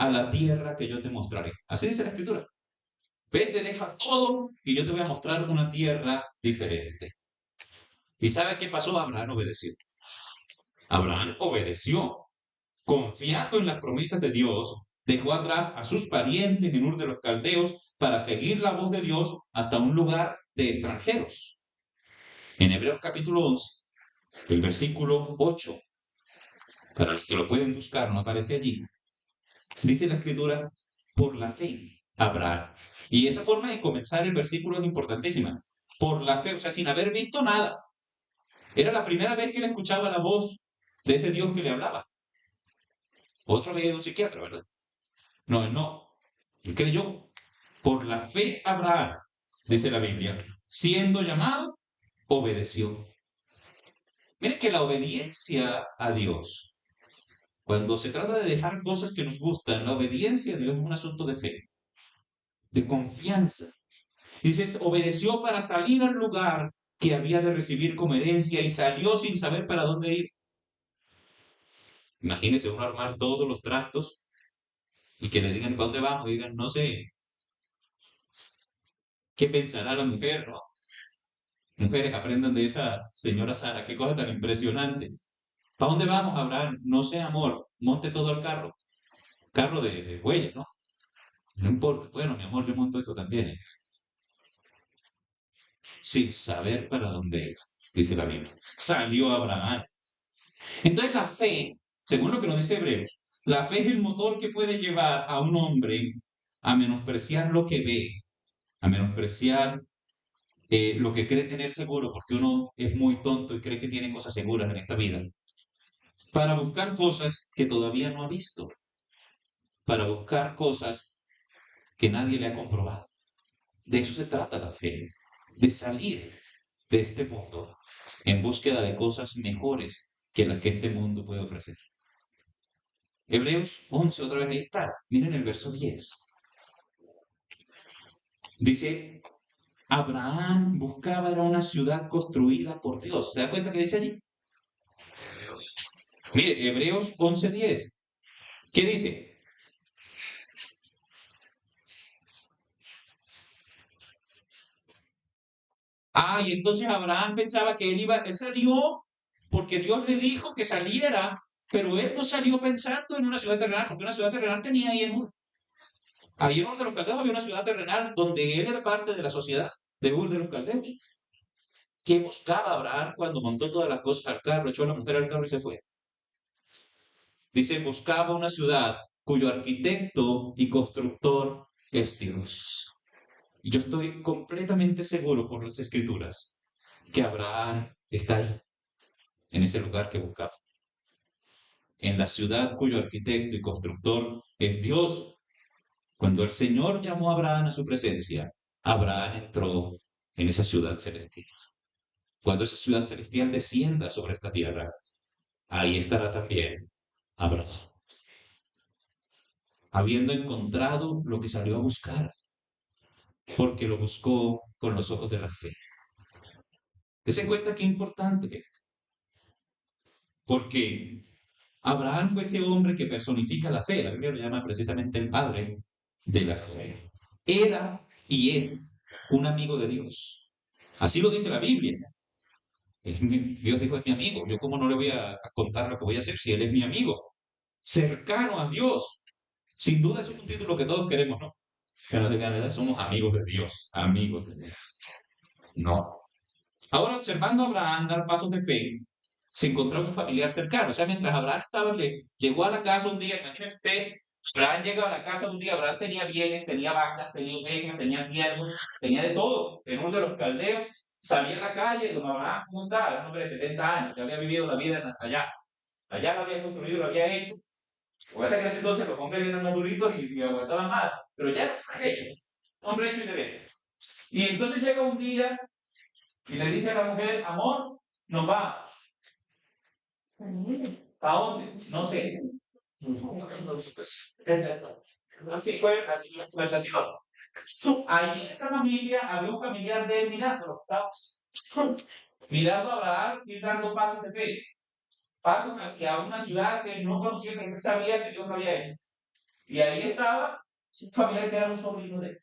a la tierra que yo te mostraré. Así dice la Escritura. Vete, deja todo y yo te voy a mostrar una tierra diferente. ¿Y sabe qué pasó? Abraham obedeció. Abraham obedeció. Confiando en las promesas de Dios, dejó atrás a sus parientes en Ur de los Caldeos para seguir la voz de Dios hasta un lugar de extranjeros. En Hebreos capítulo 11, el versículo 8, para los que lo pueden buscar, no aparece allí, dice la Escritura, por la fe, Abraham. Y esa forma de comenzar el versículo es importantísima. Por la fe, o sea, sin haber visto nada. Era la primera vez que él escuchaba la voz de ese Dios que le hablaba. Otra vez de un psiquiatra, ¿verdad? No, él no. Él creyó. Por la fe Abraham, dice la Biblia, siendo llamado, obedeció. Mire que la obediencia a Dios, cuando se trata de dejar cosas que nos gustan, la obediencia a Dios es un asunto de fe, de confianza. Dices, obedeció para salir al lugar que había de recibir como herencia y salió sin saber para dónde ir. Imagínese uno armar todos los trastos y que le digan para dónde vamos y digan, no sé, ¿qué pensará la mujer, no? Mujeres, aprendan de esa señora Sara, qué cosa tan impresionante. ¿Para dónde vamos, Abraham? No sé, amor, monte todo el carro. Carro de huellas, ¿no? No importa. Bueno, mi amor, yo monto esto también. Sin saber para dónde iba, dice la Biblia. Salió Abraham. Entonces la fe, según lo que nos dice Hebreos, la fe es el motor que puede llevar a un hombre a menospreciar lo que ve, a menospreciar lo que cree tener seguro, porque uno es muy tonto y cree que tiene cosas seguras en esta vida, para buscar cosas que todavía no ha visto, para buscar cosas que nadie le ha comprobado. De eso se trata la fe, de salir de este mundo en búsqueda de cosas mejores que las que este mundo puede ofrecer. Hebreos 11, otra vez ahí está. Miren el verso 10. Dice, Abraham buscaba era una ciudad construida por Dios. ¿Se da cuenta que dice allí? Mire, Hebreos 11:10. ¿Qué dice? Ah, y entonces Abraham pensaba que él salió porque Dios le dijo que saliera, pero él no salió pensando en una ciudad terrenal, porque una ciudad terrenal tenía ahí en Ur. Ahí en Ur de los Caldeos había una ciudad terrenal donde él era parte de la sociedad de Ur de los Caldeos. ¿Qué buscaba Abraham cuando montó todas las cosas al carro, echó a la mujer al carro y se fue? Dice, buscaba una ciudad cuyo arquitecto y constructor es Dios. Y yo estoy completamente seguro por las escrituras que Abraham está ahí, en ese lugar que buscaba. En la ciudad cuyo arquitecto y constructor es Dios. Cuando el Señor llamó a Abraham a su presencia, Abraham entró en esa ciudad celestial. Cuando esa ciudad celestial descienda sobre esta tierra, ahí estará también Abraham, habiendo encontrado lo que salió a buscar, porque lo buscó con los ojos de la fe. Dese cuenta qué importante es esto, porque Abraham fue ese hombre que personifica la fe. La Biblia lo llama precisamente el padre de la fe. Era y es un amigo de Dios. Así lo dice la Biblia. Dios dijo, es mi amigo. Yo cómo no le voy a contar lo que voy a hacer si él es mi amigo. Cercano a Dios. Sin duda es un título que todos queremos, ¿no? Que nos digan, somos amigos de Dios. Amigos de Dios. No. Ahora, observando a Abraham dar pasos de fe, se encontró un familiar cercano. O sea, mientras Abraham estaba, llegó a la casa un día, imagínese usted, Abraham llega a la casa un día, Abraham tenía bienes, tenía vacas, tenía ovejas, tenía siervos, tenía de todo. En uno de los caldeos, salía a la calle, don Abraham, ¿cómo está? Era un hombre de 70 años, que había vivido la vida allá. Allá lo había construido, lo había hecho. Lo que pasa es que en ese entonces los hombres eran más duritos y aguantaban más, pero ya lo hecho. Hombre hecho y derecho. Y entonces llega un día y le dice a la mujer, amor, nos vamos. ¿A dónde? No sé. Así fue así la conversación. Ahí en esa familia había un familiar de él mirando, mirando a Abraham y dando pasos de fe, pasos hacia una ciudad que él no conocía, que él sabía que Dios lo había hecho. Y ahí estaba un familiar que era un sobrino de él,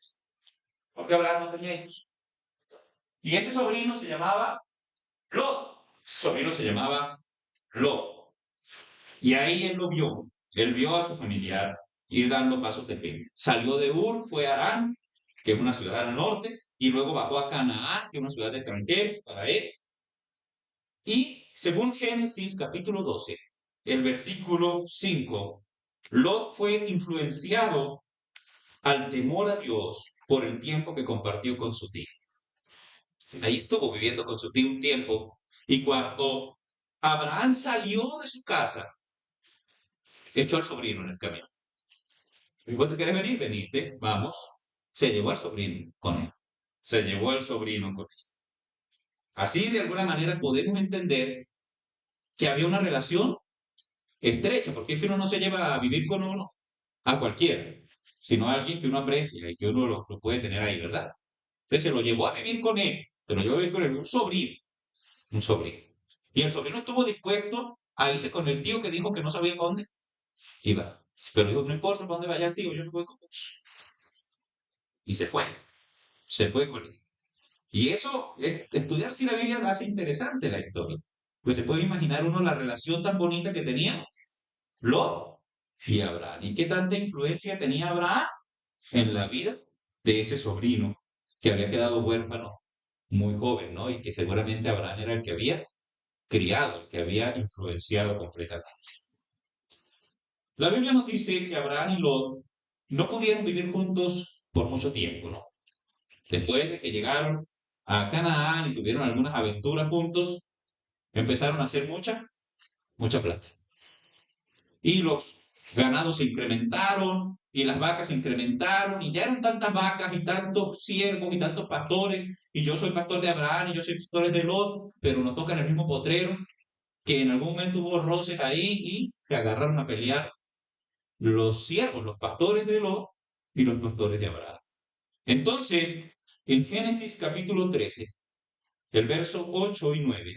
porque Abraham no tenía hijos. Y ese sobrino se llamaba Lot. Ese sobrino se llamaba Lot. Y ahí él lo vio. Él vio a su familiar ir dando pasos de fe. Salió de Ur, fue a Arán, que es una ciudad al norte, y luego bajó a Canaán, que es una ciudad de extranjeros para él. Y según Génesis capítulo 12, el versículo 5, Lot fue influenciado al temor a Dios por el tiempo que compartió con su tío. Ahí estuvo viviendo con su tío un tiempo, y cuando Abraham salió de su casa, echó al sobrino en el camino. ¿Y vos te querés venir? Venite, vamos. Se llevó al sobrino con él. Se llevó al sobrino con él. Así, de alguna manera, podemos entender que había una relación estrecha, porque es que uno no se lleva a vivir con uno a cualquiera, sino a alguien que uno aprecia y que uno lo puede tener ahí, ¿verdad? Entonces se lo llevó a vivir con él, se lo llevó a vivir con él, un sobrino, un sobrino. Y el sobrino estuvo dispuesto a irse con el tío que dijo que no sabía para dónde iba. Pero dijo, no importa para dónde vaya tío, yo no voy con vos. Y se fue con él. Y eso, estudiar si la Biblia lo hace interesante la historia. Pues se puede imaginar uno la relación tan bonita que tenía Lot y Abraham. ¿Y qué tanta influencia tenía Abraham en la vida de ese sobrino que había quedado huérfano muy joven, ¿no? Y que seguramente Abraham era el que había criado, el que había influenciado completamente. La Biblia nos dice que Abraham y Lot no pudieron vivir juntos por mucho tiempo, ¿no? Después de que llegaron a Canaán y tuvieron algunas aventuras juntos, empezaron a hacer mucha plata. Y los ganados se incrementaron y las vacas se incrementaron y ya eran tantas vacas y tantos siervos y tantos pastores y yo soy pastor de Abraham y yo soy pastor de Lot, pero nos tocan el mismo potrero, que en algún momento hubo roces ahí y se agarraron a pelear los siervos, los pastores de Lot y los pastores de Abraham. Entonces, en Génesis capítulo 13, el verso 8 y 9,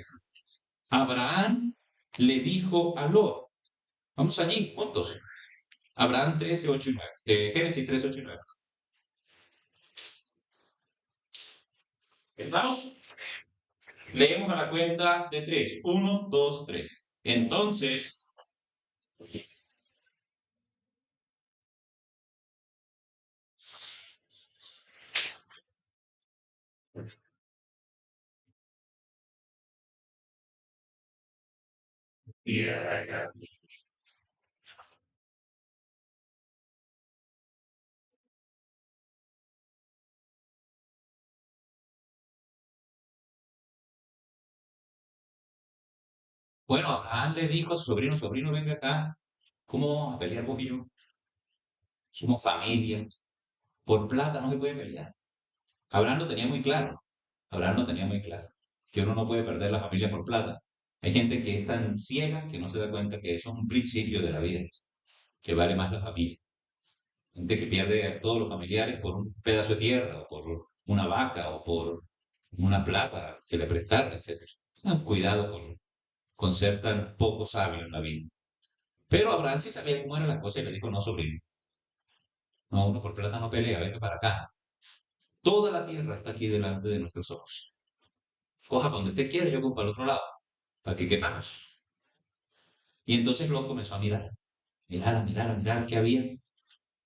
Abraham le dijo a Lot, vamos allí, juntos. Abraham 13, 8 y 9. Génesis 13, 8 y 9. ¿Estamos? Leemos a la cuenta de 3. 1, 2, 3. Entonces, bueno, Abraham le dijo a su sobrino, sobrino, venga acá, ¿cómo vamos a pelear vos y yo? Somos familia, por plata no se puede pelear. Abraham lo tenía muy claro, Abraham lo tenía muy claro, que uno no puede perder la familia por plata. Hay gente que es tan ciega que no se da cuenta que eso es un principio de la vida, que vale más la familia. Gente que pierde a todos los familiares por un pedazo de tierra, o por una vaca, o por una plata que le prestaron, etcétera. Cuidado con ser tan poco sabio en la vida. Pero Abraham sí sabía cómo era la cosa y le dijo, no, sobrino, no, uno por plata no pelea, venga para acá. Toda la tierra está aquí delante de nuestros ojos. Coja para donde usted quiera, yo cojo para el otro lado, para que quepamos. Y entonces luego comenzó a mirar qué había.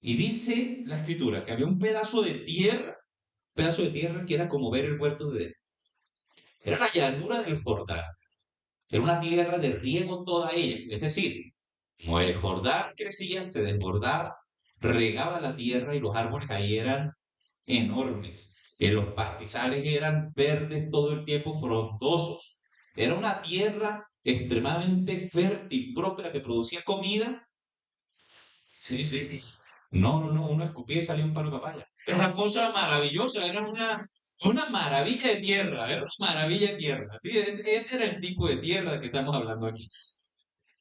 Y dice la escritura que había un pedazo de tierra que era como ver el huerto de Edén. Era la llanura del Jordán. Era una tierra de riego toda ella. Es decir, como el Jordán crecía, se desbordaba, regaba la tierra y los árboles ahí eran enormes. Los pastizales eran verdes todo el tiempo, frondosos. Era una tierra extremadamente fértil, próspera, que producía comida. Sí, sí. No, uno escupía y salía un palo de papaya. Era una cosa maravillosa, era una maravilla de tierra, era una maravilla de tierra. Sí, ese era el tipo de tierra que estamos hablando aquí.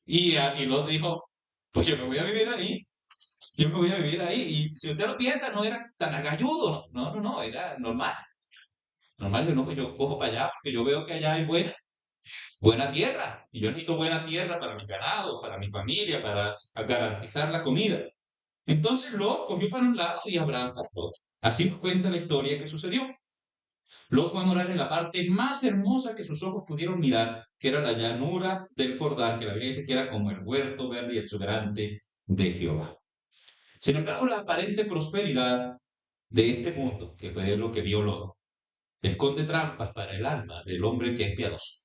Y Lot dijo, pues yo me voy a vivir ahí, yo me voy a vivir ahí. Y si usted lo piensa, no era tan agalludo, no, era normal. Normal, yo no, pues yo cojo para allá porque yo veo que allá hay buena tierra. Y yo necesito buena tierra para mi ganado, para mi familia, para garantizar la comida. Entonces Lot cogió para un lado y Abraham para el otro. Así nos cuenta la historia que sucedió. Lot fue a morar en la parte más hermosa que sus ojos pudieron mirar, que era la llanura del Jordán, que la Biblia dice que era como el huerto verde y exuberante de Jehová. Sin embargo, la aparente prosperidad de este mundo, que fue lo que vio Lot, esconde trampas para el alma del hombre que es piadoso.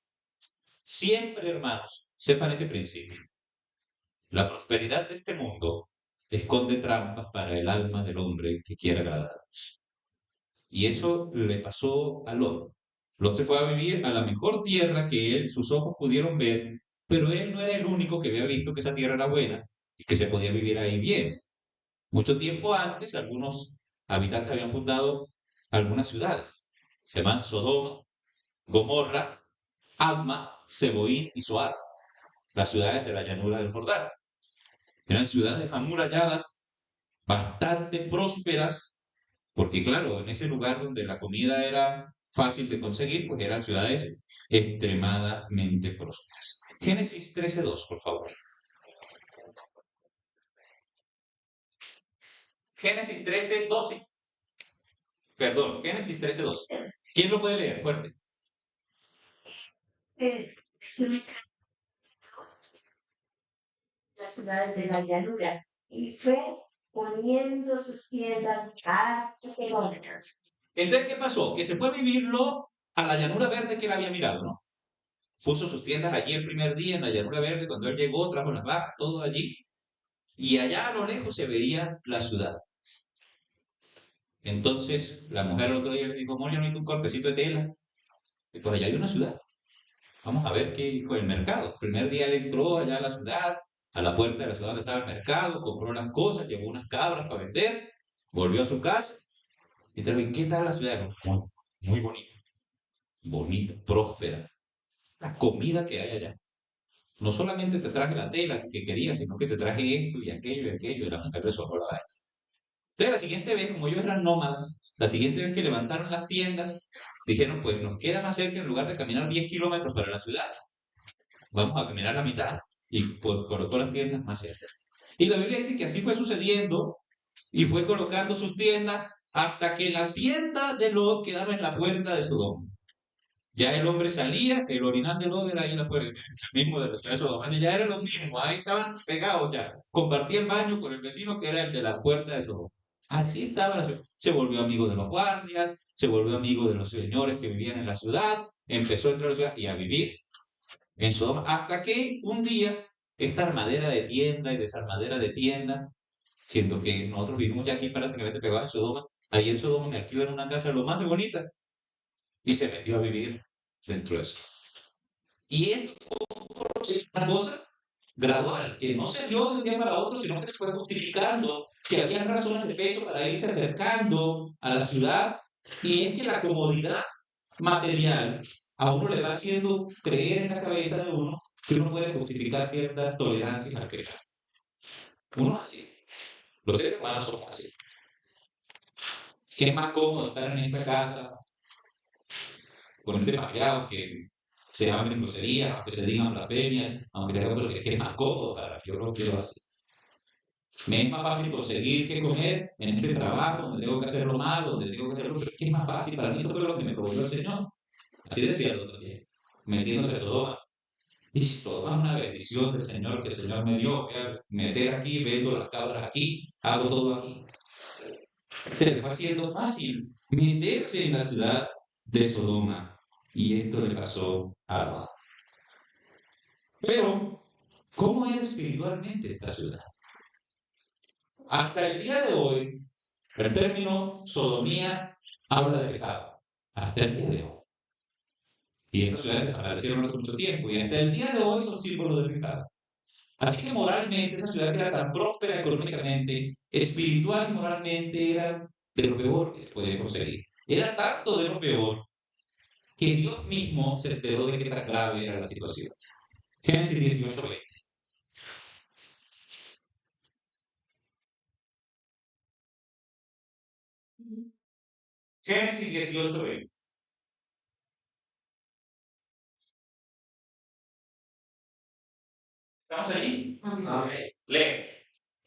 Siempre, hermanos, sepan ese principio. La prosperidad de este mundo esconde trampas para el alma del hombre que quiere agradarnos. Y eso le pasó a Lot. Lot se fue a vivir a la mejor tierra que él, sus ojos pudieron ver, pero él no era el único que había visto que esa tierra era buena y que se podía vivir ahí bien. Mucho tiempo antes, algunos habitantes habían fundado algunas ciudades. Se llaman Sodoma, Gomorra, Adma, Seboín y Zoar, las ciudades de la llanura del Jordán. Eran ciudades amuralladas, bastante prósperas, porque claro, en ese lugar donde la comida era fácil de conseguir, pues eran ciudades extremadamente prósperas. Génesis 13:2, por favor. Génesis 13:12. Perdón, Génesis 13:12. ¿Quién lo puede leer? Fuerte. Las ciudades de la llanura y fue poniendo sus tiendas hasta Sidón. Entonces, ¿qué pasó? Que se fue a vivirlo a la llanura verde que él había mirado, ¿no? Puso sus tiendas allí el primer día en la llanura verde, cuando él llegó, trajo las vacas, todo allí, y allá a lo lejos se veía la ciudad. Entonces, la mujer el otro día le dijo, amor, yo necesito un cortecito de tela. Y pues allá hay una ciudad. Vamos a ver qué con el mercado. El primer día él entró allá a la ciudad, a la puerta de la ciudad donde estaba el mercado, compró las cosas, llevó unas cabras para vender, volvió a su casa. Y te dijo, ¿qué tal la ciudad? Muy, muy bonita, bonita, próspera. La comida que hay allá. No solamente te traje la tela que querías, sino que te traje esto y aquello, y la mujer resolvió la vaina. Entonces, la siguiente vez, como ellos eran nómadas, la siguiente vez que levantaron las tiendas, dijeron, pues nos queda más cerca en lugar de caminar 10 kilómetros para la ciudad, vamos a caminar la mitad. Y pues, colocó las tiendas más cerca. Y la Biblia dice que así fue sucediendo y fue colocando sus tiendas hasta que la tienda de Lot quedaba en la puerta de Sodoma. Ya el hombre salía, el orinal de Lot era ahí en la puerta, el mismo de la ciudad de Sodoma, ya era lo mismo, ahí estaban pegados ya. Compartía el baño con el vecino que era el de la puerta de Sodoma. Así estaba la ciudad. Se volvió amigo de los guardias, se volvió amigo de los señores que vivían en la ciudad, empezó a entrar a la ciudad y a vivir en Sodoma, hasta que un día esta armadera de tienda y desarmadera de tienda, siendo que nosotros vivimos ya aquí prácticamente pegados en Sodoma, ahí en Sodoma me alquilan una casa lo más de bonita y se metió a vivir dentro de eso. Y esto es una cosa gradual, que no se dio de un día para otro, sino que se fue justificando, que había razones de peso para irse acercando a la ciudad, y es que la comodidad material a uno le va haciendo creer en la cabeza de uno que uno puede justificar ciertas tolerancias al pecado. Uno es así. Los seres humanos somos así. ¿Qué es más cómodo estar en esta casa con este familiar, aunque se hablen groserías, aunque se digan blasfemias, aunque se hagan, pero es que es más cómodo para mí, yo lo quiero así. Me es más fácil conseguir que comer en este trabajo donde tengo que hacer lo malo, donde tengo que hacerlo, pero es que es más fácil para mí, esto fue lo que me proveyó el Señor. Así decía el otro día, metiéndose a Sodoma. Y Sodoma es una bendición del Señor que el Señor me dio. Voy a meter aquí, vendo las cabras aquí, hago todo aquí. Se le fue haciendo fácil meterse en la ciudad de Sodoma. Y esto le pasó a Lot. Pero, ¿cómo era espiritualmente esta ciudad? Hasta el día de hoy, el término sodomía habla de pecado. Hasta el día de hoy. Y estas ciudades desaparecieron hace mucho tiempo. Y hasta el día de hoy son símbolos del pecado. Así que moralmente esa ciudad que era tan próspera económicamente, espiritual y moralmente era de lo peor que se podía conseguir. Era tanto de lo peor que Dios mismo se enteró de qué tan grave era la situación. Génesis 18:20. Génesis 18:20. ¿Estamos allí? Okay. Lee.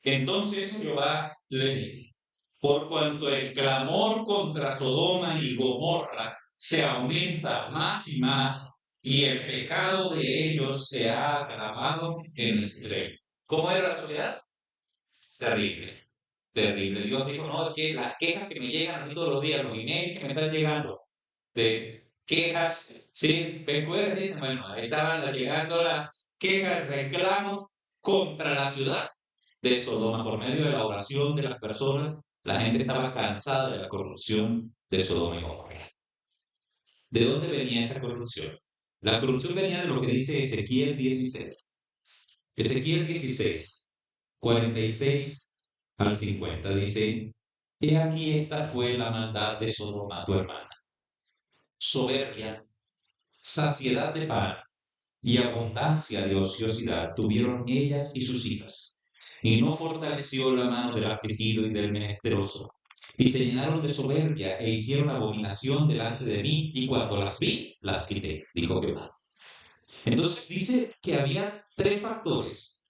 Entonces Jehová le dijo, por cuanto el clamor contra Sodoma y Gomorra se aumenta más y más, y el pecado de ellos se ha agravado en extremo. ¿Cómo era la sociedad? Terrible, terrible. Dios dijo, no, es que las quejas que me llegan a mí todos los días, los emails que me están llegando de quejas, sí, PQR, bueno, ahí estaban llegando las quejas, reclamos contra la ciudad de Sodoma por medio de la oración de las personas. La gente estaba cansada de la corrupción de Sodoma y Gomorra. ¿De dónde venía esa corrupción? La corrupción venía de lo que dice Ezequiel 16. Ezequiel 16, 46 al 50 dice, he aquí esta fue la maldad de Sodoma, tu hermana. Soberbia, saciedad de pan y abundancia de ociosidad tuvieron ellas y sus hijas, y no fortaleció la mano del afligido y del menesteroso. Y se llenaron de soberbia e hicieron abominación delante de mí, y cuando las vi, las quité, dijo Jehová. Entonces dice que había tres factores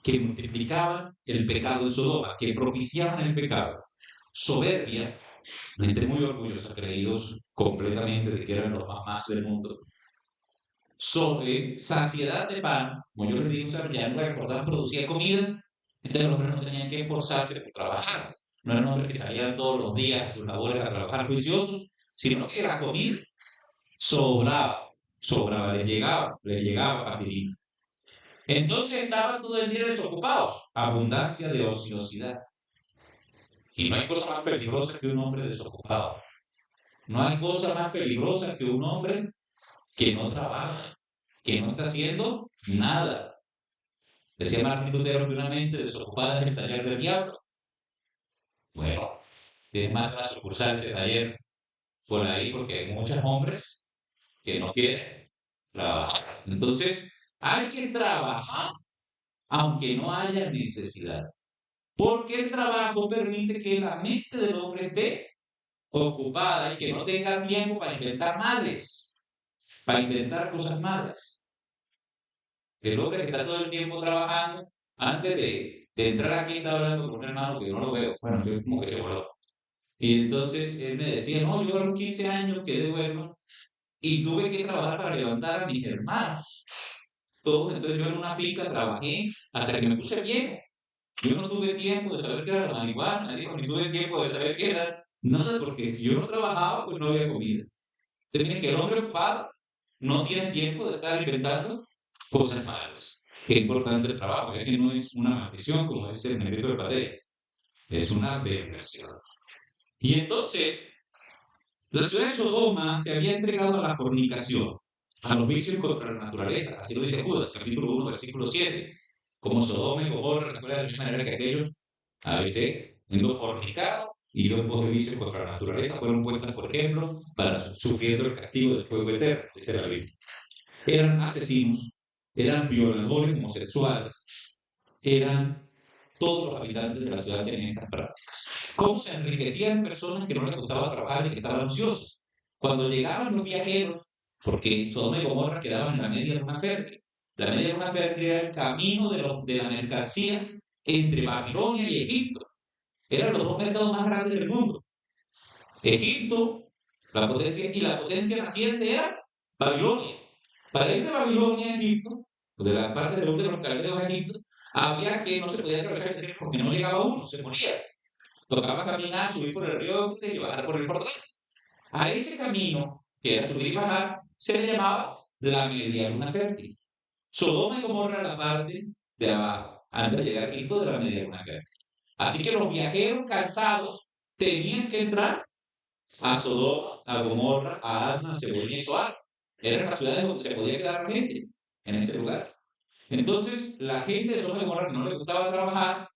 que multiplicaban el pecado en Sodoma, que propiciaban el pecado. Soberbia, gente muy orgullosa, creídos completamente de que eran los más del mundo. Saciedad de pan, como yo les digo, ya no recordaban, producía comida, entonces los hombres no tenían que esforzarse por trabajar. No eran hombres que salían todos los días a sus labores a trabajar juiciosos, sino que la comida sobraba, les llegaba facilito. Entonces estaban todo el día desocupados, abundancia de ociosidad. Y no hay cosa más peligrosa que un hombre desocupado. No hay cosa más peligrosa que un hombre que no trabaja, que no está haciendo nada. Decía Martín Lutero que una mente desocupada es el taller del diablo. Bueno, es más la sucursal ese taller por ahí porque hay muchos hombres que no quieren trabajar. Entonces, hay que trabajar aunque no haya necesidad. Porque el trabajo permite que la mente del hombre esté ocupada y que no tenga tiempo para inventar males, para inventar cosas malas. El hombre que está todo el tiempo trabajando, antes de entrar aquí, estaba hablando con un hermano que yo no lo veo, bueno, yo como que se voló. Y entonces él me decía, no, yo a los 15 años quedé huérfano y tuve que trabajar para levantar a mis hermanos. Todos, entonces yo en una finca trabajé hasta que me puse viejo. Yo no tuve tiempo de saber qué era la marihuana, digo, ni tuve tiempo de saber qué era nada, porque si yo no trabajaba, pues no había comida. Entonces, que el hombre ocupado no tiene tiempo de estar inventando cosas malas. Es importante el trabajo, es que no es una maldición, como dice el negrito del padre, es una bendición. Y entonces, la ciudad de Sodoma se había entregado a la fornicación, a los vicios contra la naturaleza, así lo dice Judas, capítulo 1, versículo 7. Como Sodoma y Gomorra, recuerda de la misma manera que aquellos, a veces, siendo fornicados y ido en pos de vicios contra la naturaleza, fueron puestas, por ejemplo, para sufriendo el castigo del fuego eterno, dice la Biblia. Eran asesinos, eran violadores homosexuales, eran todos los habitantes de la ciudad tenían estas prácticas. ¿Cómo se enriquecían personas que no les gustaba trabajar y que estaban ansiosos? Cuando llegaban los viajeros, porque Sodoma y Gomorra quedaban en la media luna fértil. La media luna fértil era el camino de la mercancía entre Babilonia y Egipto. Eran los dos mercados más grandes del mundo. Egipto, la potencia, y la potencia naciente era Babilonia. Para ir de Babilonia a Egipto, de la parte del norte de los caldeos a Egipto, había que no se podía atravesar el desierto porque no llegaba uno, se moría. Tocaba caminar, subir por el río y bajar por el Jordán. A ese camino, que era subir y bajar, se le llamaba la media luna fértil. Sodoma y Gomorra era la parte de abajo, antes de llegar a Egipto de la media luna fértil. Así que los viajeros cansados tenían que entrar a Sodoma, a Gomorra, a Adma, a Sebonia y Zoar. Eran las ciudades donde se podía quedar la gente, en ese lugar. Entonces, la gente de Sodoma y Gomorra que no le gustaba trabajar,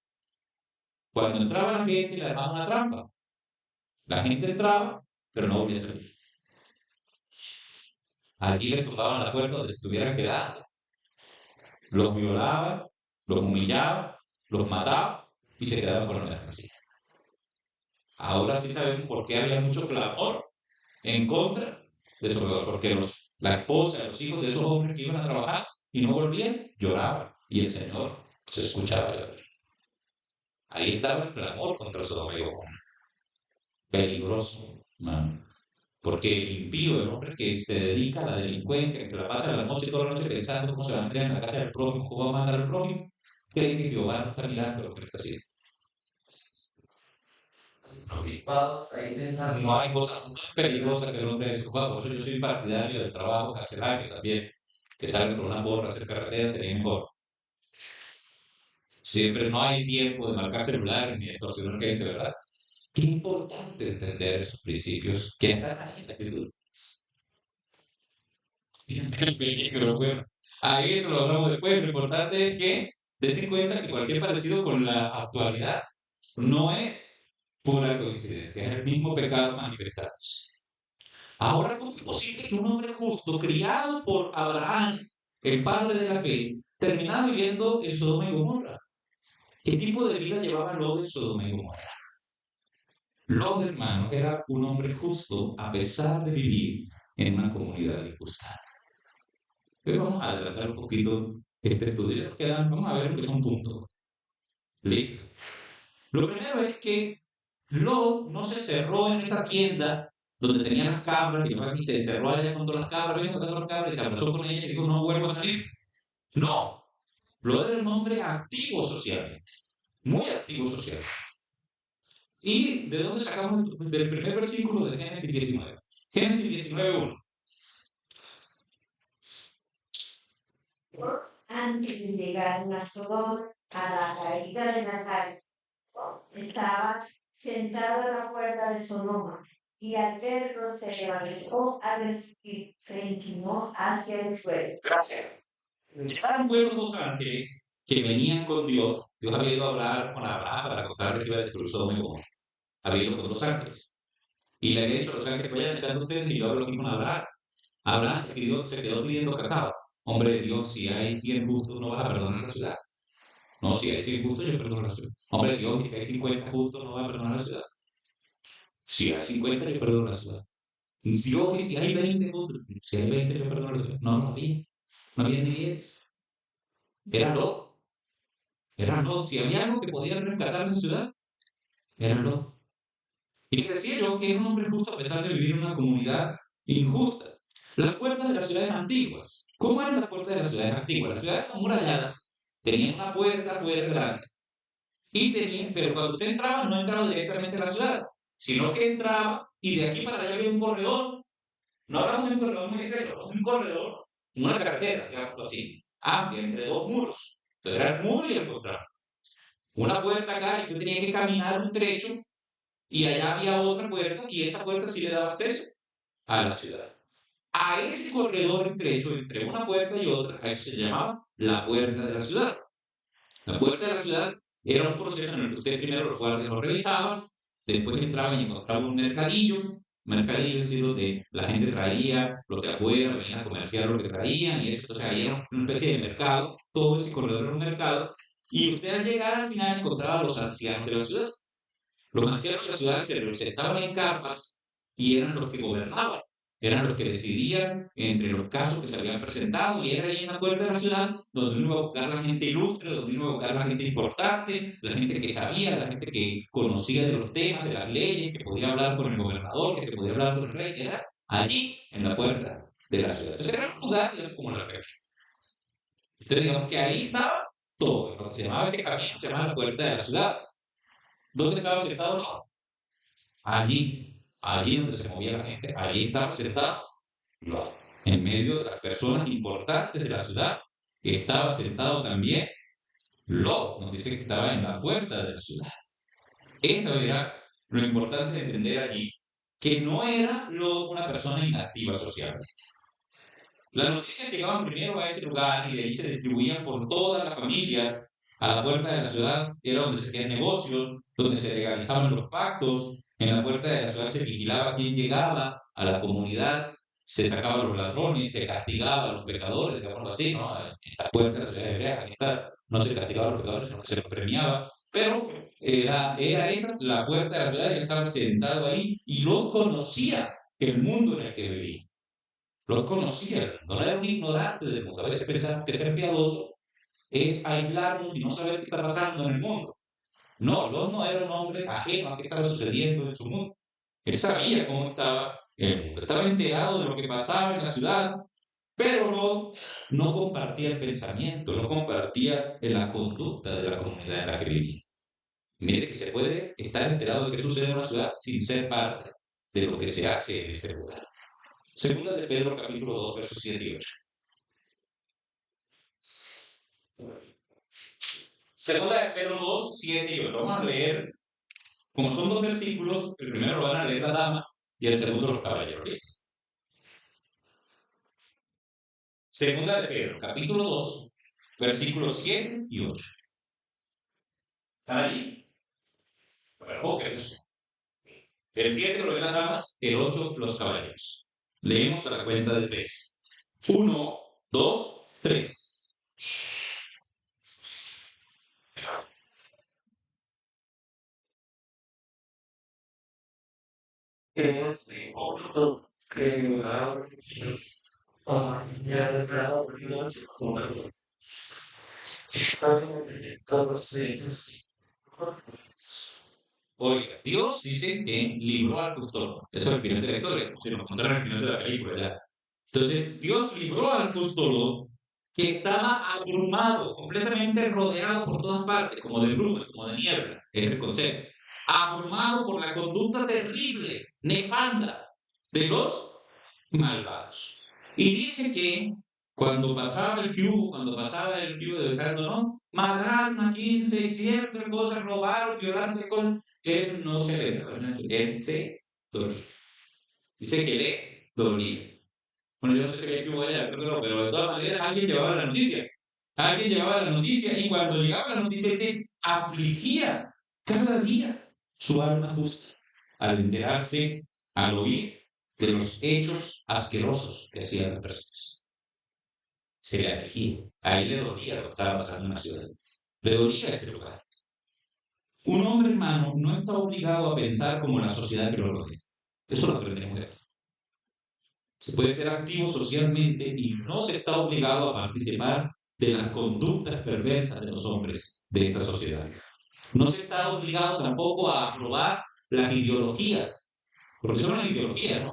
cuando entraba la gente le armaban una trampa. La gente entraba, pero no volvía a salir. Allí les tocaban la puerta donde se estuvieran quedando. Los violaban, los humillaban, los mataban y se quedaban con la mercancía. Ahora sí sabemos por qué había mucho clamor en contra de eso, porque la esposa y los hijos de esos hombres que iban a trabajar y no volvían, lloraban. Y el Señor se escuchaba llorar. Ahí estaba el clamor contra Sodoma y Gomorra. Peligroso, mano. Porque el impío, el hombre que se dedica a la delincuencia, que se la pasa la noche, toda la noche pensando cómo se va a meter en la casa del prójimo, cómo va a matar al prójimo, cree que Jehová no está mirando lo que le está haciendo. No hay cosa más peligrosa que el hombre desocupado. Por eso yo soy partidario del trabajo carcelario también. Que salga con una porra a hacer carretera sería mejor. Siempre no hay tiempo de marcar celular ni de extorsionar gente, ¿verdad? Qué importante entender esos principios que están ahí en la escritura. El peligro, bueno. Ahí eso lo hablamos después. Lo importante es que des en cuenta que cualquier parecido con la actualidad no es pura coincidencia, es el mismo pecado manifestándose. Ahora, ¿cómo es posible que un hombre justo, criado por Abraham, el padre de la fe, terminara viviendo en Sodoma y Gomorra? ¿Qué tipo de vida llevaba Lot en Sodoma y Gomorra? Lot, hermano, era un hombre justo a pesar de vivir en una comunidad injusta. Hoy vamos a adelantar un poquito este estudio. Vamos a ver lo que son puntos. Listo. Lo primero es que Lot no se encerró en esa tienda donde tenía las cabras y se encerró allá con todas las cabras, viendo todas las cabras y se abrazó con ella y dijo, no vuelvo a salir. No. Lot era un hombre activo socialmente. Muy activo socialmente. ¿Y de dónde sacamos esto? Pues del primer versículo de Génesis 19. Génesis 19:1. Antes de llegar a Sodoma, a la caída de Natal, estaba sentado a la puerta de Sodoma, y al verlo se levantó se inclinó hacia el suelo. Gracias. Llegaron pues dos ángeles que venían con Dios. Dios había ido a hablar con Abraham para contarle que iba a destruir Sodoma y Gomorra. Había ido con dos ángeles. Y le había dicho a los ángeles, vayan echando ustedes y yo hablo aquí con Abraham. Abraham se quedó pidiendo cacao. Hombre de Dios, si hay 100 justos, no vas a perdonar la ciudad. No, si hay 100 justos, yo perdono la ciudad. Hombre de Dios, y si hay 50 justos, no vas a perdonar la ciudad. Si hay 50, yo perdono la ciudad. Dios, y si hay 20 justos, si hay 20, yo perdono la ciudad. No, no había. No había ni 10. Era Lot. Era Lot. Si había algo que podía rescatar esa ciudad, era Lot. Y les decía yo que era un hombre justo a pesar de vivir en una comunidad injusta. Las puertas de las ciudades antiguas. ¿Cómo eran las puertas de las ciudades antiguas? Las ciudades amuralladas tenían una puerta afuera grande. Pero cuando usted entraba, no entraba directamente a la ciudad, sino que entraba y de aquí para allá había un corredor. No hablamos de un corredor muy estrecho, hablamos de un corredor, una carretera, digamos así, amplia, entre dos muros. Entonces era el muro y el contrario. Una puerta acá y usted tenía que caminar un trecho y allá había otra puerta y esa puerta sí le daba acceso a la ciudad. A ese corredor estrecho entre una puerta y otra, a eso se llamaba la puerta de la ciudad. La puerta de la ciudad era un proceso en el que usted primero los guardias lo revisaban, después entraban y encontraban un mercadillo, es decir, donde la gente traía, los de afuera venían a comerciar lo que traían y eso, entonces ahí era una especie de mercado, todo ese corredor era un mercado, y usted al llegar al final encontraba a los ancianos de la ciudad. Los ancianos de la ciudad se sentaban en carpas y eran los que gobernaban, eran los que decidían entre los casos que se habían presentado y era ahí en la puerta de la ciudad donde uno iba a buscar la gente ilustre, donde uno iba a buscar la gente importante, la gente que sabía, la gente que conocía de los temas, de las leyes, que podía hablar con el gobernador, que se podía hablar con el rey, era allí en la puerta de la ciudad. Entonces era un lugar como la calle. Entonces digamos que ahí estaba todo, lo que se llamaba ese camino, se llamaba la puerta de la ciudad. ¿Dónde estaba sentado? No. Allí donde se movía la gente, allí estaba sentado Lot. En medio de las personas importantes de la ciudad, estaba sentado también Lot. Nos dice que estaba en la puerta de la ciudad. Eso era lo importante de entender allí, que no era Lot una persona inactiva socialmente. Las noticias llegaban primero a ese lugar y de ahí se distribuían por todas las familias. A la puerta de la ciudad era donde se hacían negocios, donde se legalizaban los pactos. En la puerta de la ciudad se vigilaba quién llegaba a la comunidad, se sacaban a los ladrones, se castigaba a los pecadores, digámoslo así, ¿no? En la puerta de la ciudad hebrea, aquí está, no se castigaba a los pecadores, sino que se los premiaba. Pero era esa la puerta de la ciudad, él estaba sentado ahí y lo conocía el mundo en el que vivía. Lo conocía, no era un ignorante del mundo. A veces pensamos que ser piadoso es aislarnos y no saber qué está pasando en el mundo. No, Lot no era un hombre ajeno a qué estaba sucediendo en su mundo. Él sabía cómo estaba el mundo, estaba enterado de lo que pasaba en la ciudad, pero Lot no compartía el pensamiento, no compartía la conducta de la comunidad en la que vivía. Mire que se puede estar enterado de qué sucede en una ciudad sin ser parte de lo que se hace en ese lugar. Segunda de Pedro, capítulo 2, versos 7 y 8. Segunda de Pedro 2, 7 y 8. Vamos a leer, como son dos versículos, el primero lo van a leer las damas y el segundo los caballeros. ¿Listo? Segunda de Pedro, capítulo 2, versículos 7 y 8. ¿Están allí? Bueno, ok. El 7 lo leen las damas, el 8 los caballeros. Leemos a la cuenta de 3. 1, 2, 3. Es de otro que la mañana todos ellos. Oiga, Dios dice que libró al justo. Eso es el final de la historia, como si nos contara el final de la película ya. Entonces, Dios libró al justo que estaba abrumado, completamente rodeado por todas partes, como de bruma, como de niebla, es el concepto. Abrumado por la conducta terrible, nefanda de los malvados. Y dice que cuando pasaba el cubo de besando, ¿no? Mataron a 15 y ciertas cosas, robaron, violaron, cosas. Él no se le dolía, él se dolía. Dice que le dolía. Bueno, yo no sé si había cubo allá, creo que no, pero de todas maneras alguien llevaba la noticia. Alguien llevaba la noticia y cuando llegaba la noticia dice, afligía cada día su alma justa al enterarse, al oír de los hechos asquerosos que hacían las personas. Se le afligía, a él le dolía lo que estaba pasando en la ciudad. Le dolía ese lugar. Un hombre, hermano, no está obligado a pensar como la sociedad que lo rodea. Eso lo aprendemos de esto. Se puede ser activo socialmente y no se está obligado a participar de las conductas perversas de los hombres de esta sociedad. No se está obligado tampoco a aprobar las ideologías, porque son una ideología, ¿no?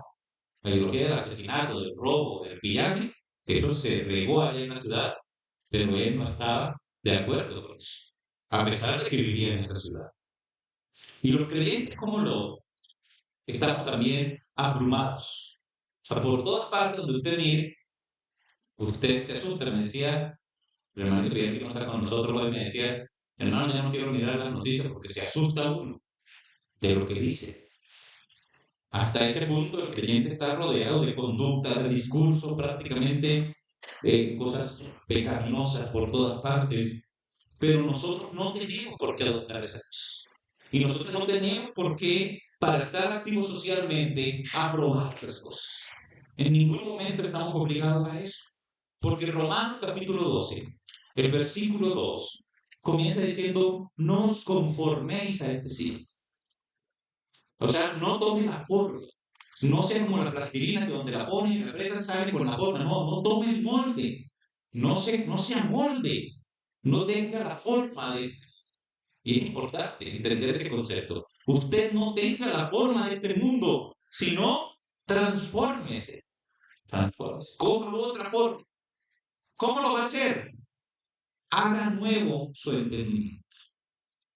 La ideología del asesinato, del robo, del pillaje, eso se regó allá en la ciudad, pero él no estaba de acuerdo con eso, a pesar de que vivía en esa ciudad. Y los creyentes como lo estamos también abrumados. O sea, por todas partes donde usted mire, usted se asusta. Me decía, el hermano que no está con nosotros hoy, me decía, hermano, ya no quiero mirar las noticias porque se asusta uno de lo que dice. Hasta ese punto el creyente está rodeado de conductas, de discursos, prácticamente cosas pecaminosas por todas partes, pero nosotros no tenemos por qué adoptar esas cosas. Y nosotros no tenemos por qué, para estar activos socialmente, aprobar esas cosas. En ningún momento estamos obligados a eso. Porque Romanos capítulo 12, el versículo 2, comienza diciendo, no os conforméis a este siglo. O sea, no tomen la forma. No sea como la plastilina que donde la ponen y la apretan sale con la forma. No, no tome el molde. No se amolde. No tenga la forma de este. Y es importante entender ese concepto. Usted no tenga la forma de este mundo, sino transfórmese. Transfórmese. Coja otra forma. ¿Cómo lo va a hacer? Haga nuevo su entendimiento.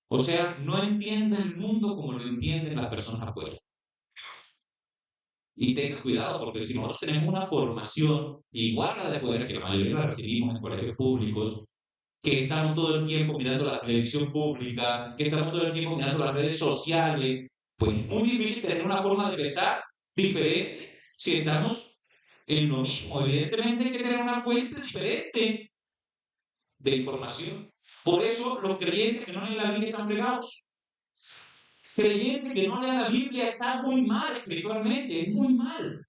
O sea, no entienda el mundo como lo entienden las personas afuera. Y tenga cuidado, porque si nosotros tenemos una formación igual a la de afuera, que la mayoría la recibimos en colegios públicos, que estamos todo el tiempo mirando la televisión pública, que estamos todo el tiempo mirando las redes sociales, pues es muy difícil tener una forma de pensar diferente si estamos en lo mismo. Evidentemente hay que tener una fuente diferente de información. Por eso los creyentes que no leen la Biblia están fregados. Creyente que no lee la Biblia está muy mal espiritualmente, es muy mal.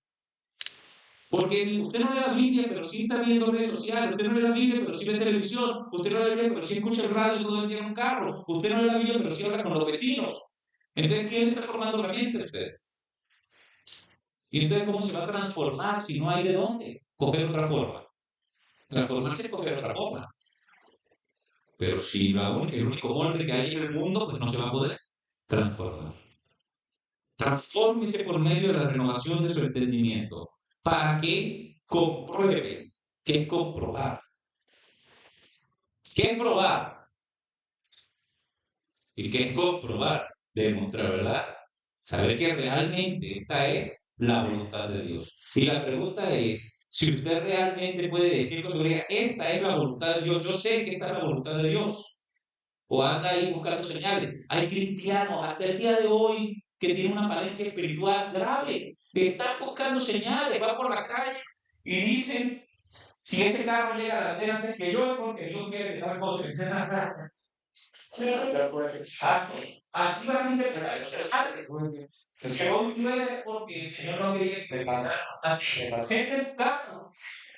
Porque usted no lee la Biblia, pero sí está viendo redes sociales. Usted no lee la Biblia, pero sí ve televisión. Usted no lee la Biblia, pero sí escucha el radio todo el día en un carro. Usted no lee la Biblia, pero sí habla con los vecinos. Entonces, ¿quién está formando la mente usted? Y entonces, ¿cómo se va a transformar si no hay de dónde coger otra forma? Transformarse es coger otra forma. Pero si el único molde que hay en el mundo, pues no se va a poder transformar. Transfórmese por medio de la renovación de su entendimiento para que compruebe. ¿Qué es comprobar? ¿Qué es probar? ¿Y qué es comprobar? Demostrar, ¿verdad? Saber que realmente esta es la voluntad de Dios. Y la pregunta es, si usted realmente puede decir con seguridad, esta es la voluntad de Dios, yo sé que esta es la voluntad de Dios, o anda ahí buscando señales. Hay cristianos hasta el día de hoy que tienen una falencia espiritual grave, que están buscando señales, van por la calle y dicen, si ese carro llega a la antena antes que yo, es porque Dios quiere que tal cosa. Así va a interpretar los señales. Que hoy llueve porque el Señor no quería que así. La gente buscando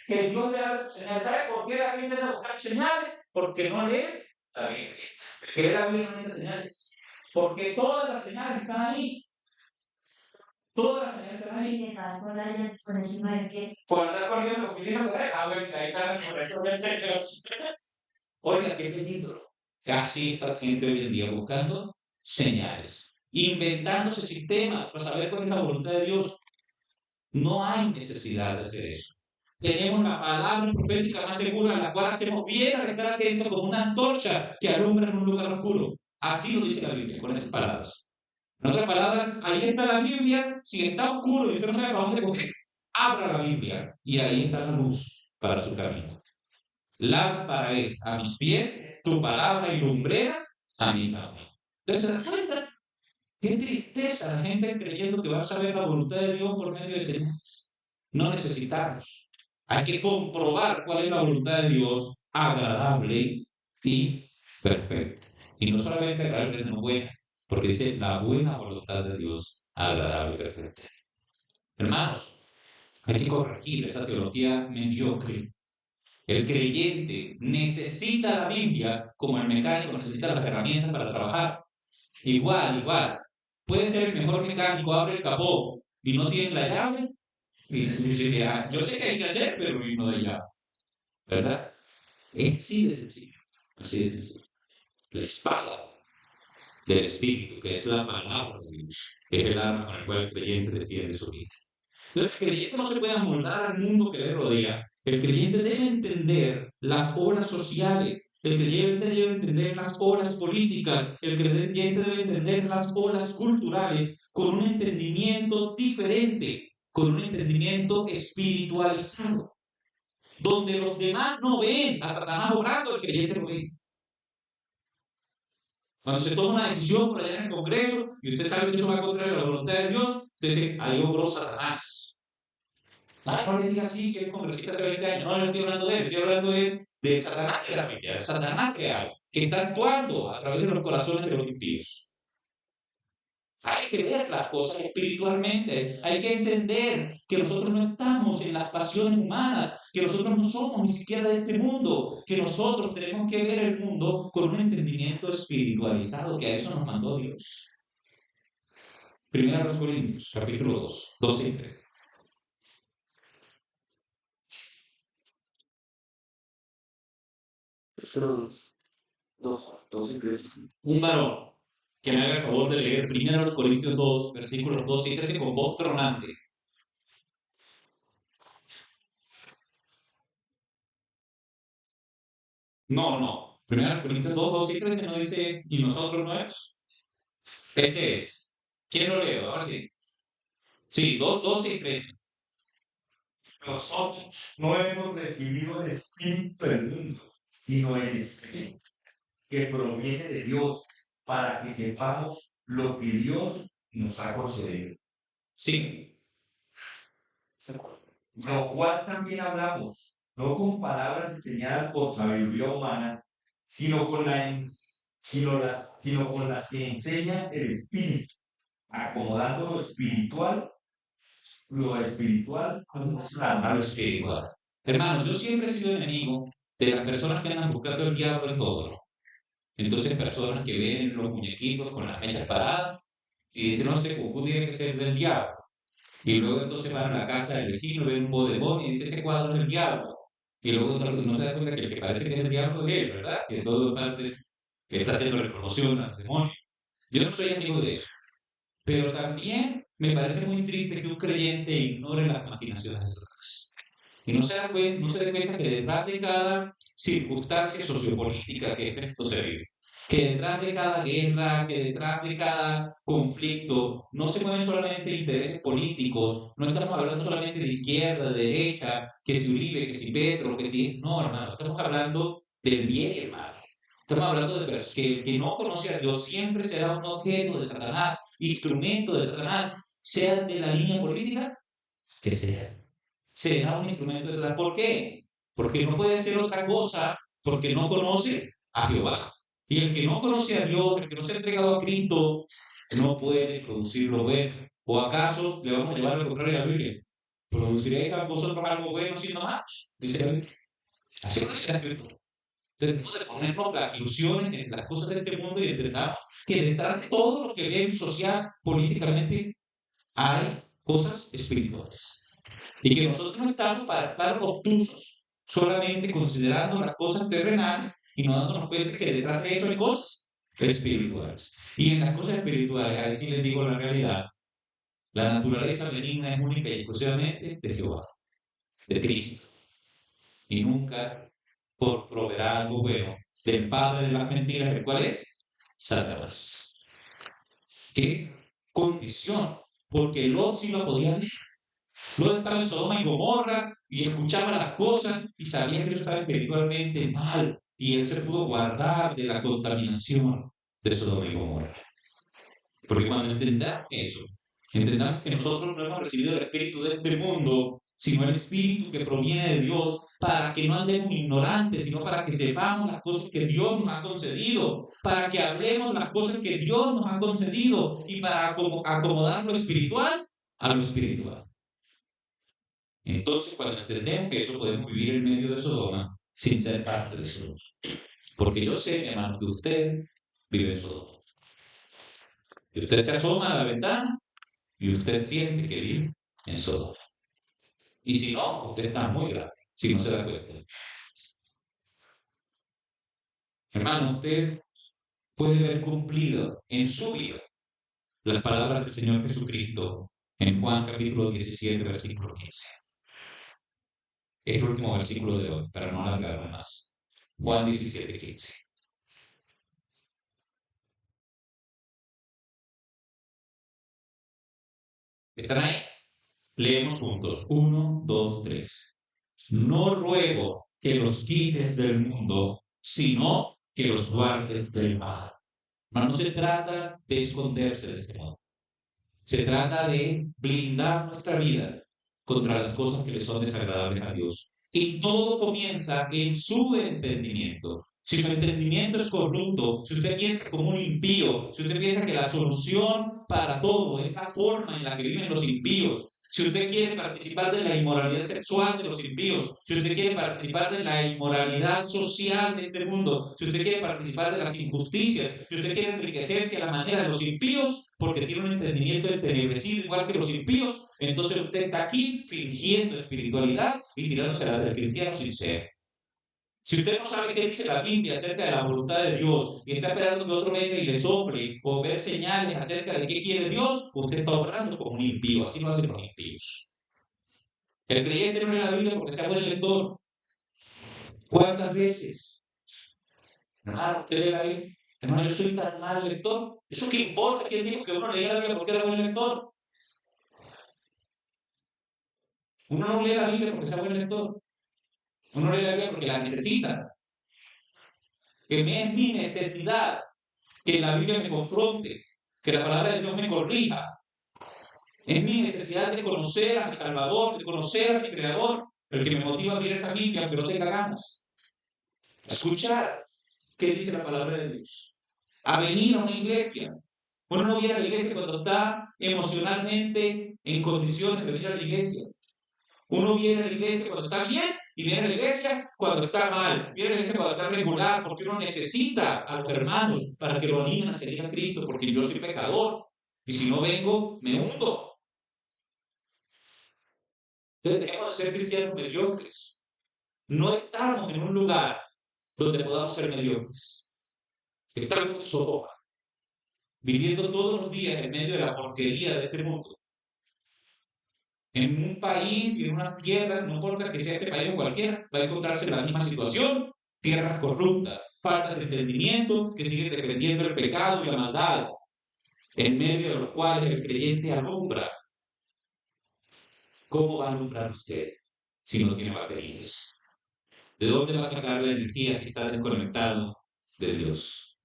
que Dios le haga señales. ¿Sabe por qué la gente está buscando señales? Porque no lee la Biblia. Que la Biblia no necesita señales. Porque todas las señales están ahí. Todas las señales están ahí. Y dejar por allá por encima del pie. Por andar corriendo con mi hijo, ahí está por eso del Señor. Oiga, qué peligro. Casi esta gente hoy en día buscando señales, inventándose sistemas para saber cuál es la voluntad de Dios. No hay necesidad de hacer eso. Tenemos la palabra profética más segura, la cual hacemos bien al estar atentos como una antorcha que alumbra en un lugar oscuro. Así lo dice la Biblia, con esas palabras. En otras palabras, ahí está la Biblia. Si está oscuro y usted no sabe para dónde coger, abra la Biblia y ahí está la luz para su camino. Lámpara es a mis pies tu palabra y lumbrera a mi camino. Entonces, ¿se da cuenta? Qué tristeza la gente creyendo que va a saber la voluntad de Dios por medio de señales. No necesitamos. Hay que comprobar cuál es la voluntad de Dios agradable y perfecta. Y no solamente agradable, sino buena, porque dice la buena voluntad de Dios agradable y perfecta. Hermanos, hay que corregir esa teología mediocre. El creyente necesita la Biblia como el mecánico necesita las herramientas para trabajar. Igual. Puede ser el mejor mecánico, abre el capó y no tiene la llave. Y dice, yo sé que hay que hacer, pero no hay llave. ¿Verdad? Es así de sencillo. Así de sencillo. La espada del Espíritu, que es la palabra de Dios, es el arma con el cual el creyente defiende su vida. El creyente no se puede amoldar al mundo que le rodea. El creyente debe entender las olas sociales. El creyente debe entender las olas políticas. El creyente debe entender las olas culturales con un entendimiento diferente, con un entendimiento espiritualizado. Donde los demás no ven a Satanás obrando, el creyente lo ve. Cuando se toma una decisión por allá en el Congreso y usted sabe que eso va contra la voluntad de Dios, usted dice, ahí obró Satanás. No le diga así que el congresista hace 20 años. No, estoy hablando de él. Estoy hablando de Satanás de la Biblia, de Satanás real, que está actuando a través de los corazones de los impíos. Hay que ver las cosas espiritualmente. Hay que entender que nosotros no estamos en las pasiones humanas, que nosotros no somos ni siquiera de este mundo, que nosotros tenemos que ver el mundo con un entendimiento espiritualizado, que a eso nos mandó Dios. Primera a los Corintios, capítulo 2, 12 y 13. Dos y tres. Un varón que me haga el favor de leer 1 Corintios 2, versículos 12 y 13 con voz tronante. No. 1 Corintios 2, 12 y 13 no dice, y nosotros no es. Ese es. ¿Quién lo lee? Ahora sí. Sí, 2, 12 y 13. Nosotros no hemos recibido el Espíritu del mundo, sino el Espíritu que proviene de Dios, para que sepamos lo que Dios nos ha concedido. Sí. Lo cual también hablamos, no con palabras enseñadas por sabiduría humana, sino con las que enseña el Espíritu, acomodando lo espiritual A lo espiritual. Hermanos, yo siempre he sido enemigo de las personas que andan buscando el diablo en todo, ¿no? Entonces, personas que ven los muñequitos con las mechas paradas y dicen, no sé, Goku tiene que ser del diablo. Y luego entonces van a la casa del vecino, ven un bodegón y dice, ese cuadro es del diablo. y luego no se da cuenta que el que parece que es el diablo es él, ¿verdad? Que en todas partes está haciendo promoción al demonio. Yo no soy amigo de eso. Pero también me parece muy triste que un creyente ignore las maquinaciones de Satanás. Y no se dé cuenta que detrás de cada circunstancia sociopolítica que esto se vive, que detrás de cada guerra, que detrás de cada conflicto, no se mueven solamente intereses políticos, no estamos hablando solamente de izquierda, de derecha, que si Uribe, que si Petro, que si es, no, hermano, estamos hablando del bien y el mal. Estamos hablando de que el que no conoce a Dios siempre será un objeto de Satanás, instrumento de Satanás, sea de la línea política que sea. Será un instrumento de Satanás. ¿Por qué? Porque no puede ser otra cosa, porque no conoce a Jehová. Y el que no conoce a Dios, el que no se ha entregado a Cristo, no puede producir lo bueno. ¿O acaso le vamos a llevar lo contrario a la Biblia? ¿Produciréis a vosotros algo bueno siendo malos? Dice la Biblia. Así lo dice la Escritura. Debemos de ponernos las ilusiones en las cosas de este mundo y entendamos que detrás de todo lo que vemos social, políticamente, hay cosas espirituales. Y que nosotros no estamos para estar obtusos, solamente considerando las cosas terrenales y no dándonos cuenta que detrás de eso hay cosas espirituales. Y en las cosas espirituales, ahí sí les digo la realidad, la naturaleza benigna es única y exclusivamente de Jehová, de Cristo. Y nunca por proveer algo bueno del padre de las mentiras, el cual es Satanás. ¿Qué condición? Porque Lot sí lo podía ver. Lot estaba en Sodoma y Gomorra y escuchaba las cosas y sabía que eso estaba espiritualmente mal. Y él se pudo guardar de la contaminación de Sodoma y Gomorra. Porque cuando entendamos eso, entendamos que nosotros no hemos recibido el espíritu de este mundo, sino el espíritu que proviene de Dios, para que no andemos ignorantes, sino para que sepamos las cosas que Dios nos ha concedido, para que hablemos las cosas que Dios nos ha concedido y para acomodar lo espiritual a lo espiritual. Entonces, cuando entendemos que eso, podemos vivir en medio de Sodoma sin ser parte de Sodoma. Porque yo sé, mi hermano, que usted vive en Sodoma. Y usted se asoma a la ventana y usted siente que vive en Sodoma. Y si no, usted está muy grave, si no se da cuenta. Hermano, usted puede ver cumplido en su vida las palabras del Señor Jesucristo en Juan capítulo 17, versículo 15. Es el último versículo de hoy, para no alargarme más. Juan 17, 15. ¿Están ahí? Leemos juntos. 1, 2, 3. No ruego que los quites del mundo, sino que los guardes del mal. No se trata de esconderse de este mundo. Se trata de blindar nuestra vida contra las cosas que le son desagradables a Dios. Y todo comienza en su entendimiento. Si su entendimiento es corrupto, si usted piensa como un impío, si usted piensa que la solución para todo es la forma en la que viven los impíos, si usted quiere participar de la inmoralidad sexual de los impíos, si usted quiere participar de la inmoralidad social de este mundo, si usted quiere participar de las injusticias, si usted quiere enriquecerse a la manera de los impíos, porque tiene un entendimiento entenebrecido igual que los impíos, entonces usted está aquí fingiendo espiritualidad y tirándose a la del cristiano sincero. Si usted no sabe qué dice la Biblia acerca de la voluntad de Dios y está esperando que otro venga y le sople o ver señales acerca de qué quiere Dios, usted está obrando como un impío. Así lo hacen los impíos. El creyente no lee la Biblia porque sea buen lector. ¿Cuántas veces? Hermano, usted lee la Biblia. Hermano, yo soy tan mal lector. ¿Eso qué importa? ¿Quién dijo que uno leía la Biblia porque era buen lector? Uno no lee la Biblia porque sea buen lector. Uno lee la Biblia porque la necesita. Que es mi necesidad que la Biblia me confronte, que la palabra de Dios me corrija. Es mi necesidad de conocer a mi Salvador, de conocer a mi Creador, el que me motiva a abrir esa Biblia aunque no tenga ganas. A escuchar qué dice la palabra de Dios. A venir a una iglesia. Uno no viene a la iglesia cuando está emocionalmente en condiciones de venir a la iglesia. Uno viene a la iglesia cuando está bien y viene a la iglesia cuando está mal. Viene a la iglesia cuando está regular, porque uno necesita a los hermanos para que lo animen a seguir a Cristo, porque yo soy pecador. Y si no vengo, me hundo. Entonces dejemos de ser cristianos mediocres. No estamos en un lugar donde podamos ser mediocres. Estamos en Sodoma, viviendo todos los días en medio de la porquería de este mundo. En un país y en unas tierras, no importa que sea este país o cualquiera, va a encontrarse la misma situación, tierras corruptas, falta de entendimiento, que siguen defendiendo el pecado y la maldad, en medio de los cuales el creyente alumbra. ¿Cómo va a alumbrar usted si no tiene baterías? ¿De dónde va a sacar la energía si está desconectado de Dios?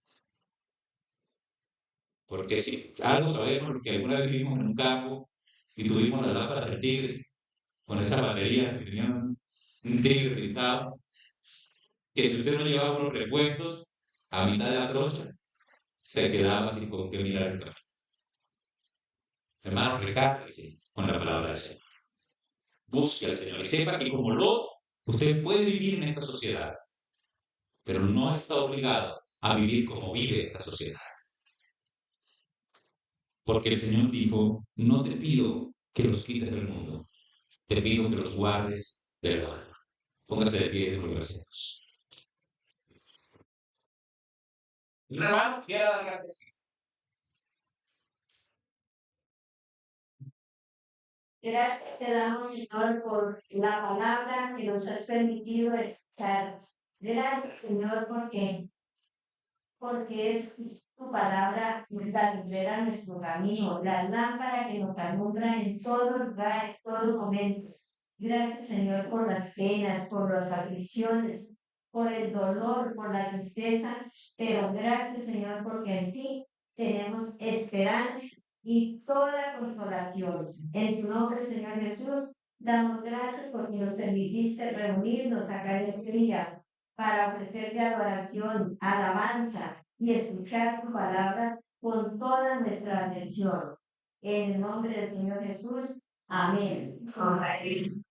Porque si algo sabemos, que alguna vez vivimos en un campo y tuvimos las lámparas del tigre, con esas baterías que tenían un tigre pintado, que si usted no llevaba unos repuestos a mitad de la trocha, se quedaba sin con qué mirar el camino. Hermanos, recárguese con la palabra del Señor. Busque al Señor y sepa que como lo usted puede vivir en esta sociedad, pero no está obligado a vivir como vive esta sociedad. Porque el Señor dijo, no te pido que los quites del mundo, te pido que los guardes del mal. Póngase de pie y gloria a Dios. Hermano, quiero dar gracias. Gracias te damos, Señor, por la palabra que nos has permitido escuchar. Gracias, Señor, porque es tu palabra la libera nuestro camino, la lámpara que nos alumbra en todo lugar, en todo momento. Gracias, Señor, por las penas, por las aflicciones, por el dolor, por la tristeza, pero gracias, Señor, porque en ti tenemos esperanza y toda consolación. En tu nombre, Señor Jesús, damos gracias porque nos permitiste reunirnos acá en este día para ofrecerte adoración, alabanza y escuchar tu palabra con toda nuestra atención. En el nombre del Señor Jesús, amén. Amén.